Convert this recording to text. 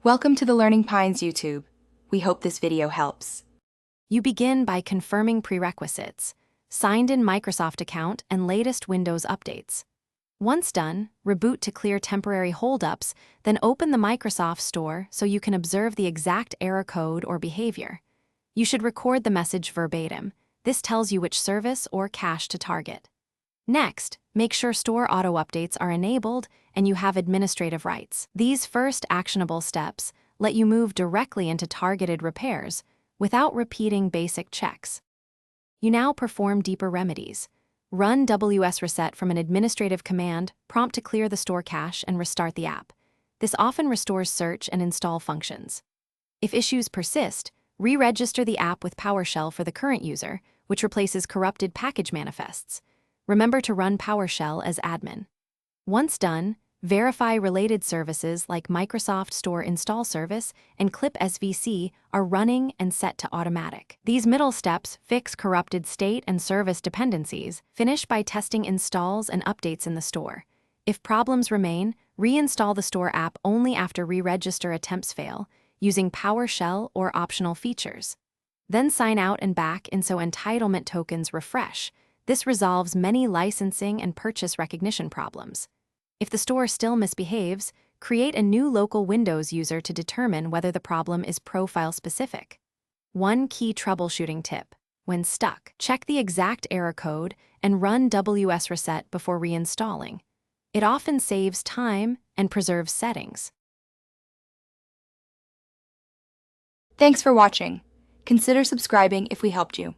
Welcome to the Learning Pines YouTube. We hope this video helps. You begin by confirming prerequisites, signed-in Microsoft account and latest Windows updates. Once done, reboot to clear temporary holdups, then open the Microsoft Store so you can observe the exact error code or behavior. You should record the message verbatim. This tells you which service or cache to target. Next, make sure store auto updates are enabled and you have administrative rights. These first actionable steps let you move directly into targeted repairs without repeating basic checks. You now perform deeper remedies. Run WS reset from an administrative command, prompt to clear the store cache and restart the app. This often restores search and install functions. If issues persist, re-register the app with PowerShell for the current user, which replaces corrupted package manifests. Remember to run PowerShell as admin. Once done, verify related services like Microsoft Store Install Service and Clip SVC are running and set to automatic. These middle steps fix corrupted state and service dependencies. Finish by testing installs and updates in the store. If problems remain, reinstall the store app only after re-register attempts fail, using PowerShell or optional features. Then sign out and back in so entitlement tokens refresh. This resolves many licensing and purchase recognition problems. If the store still misbehaves, create a new local Windows user to determine whether the problem is profile-specific. One key troubleshooting tip: when stuck, check the exact error code and run WS reset before reinstalling. It often saves time and preserves settings. Thanks for watching. Consider subscribing if we helped you.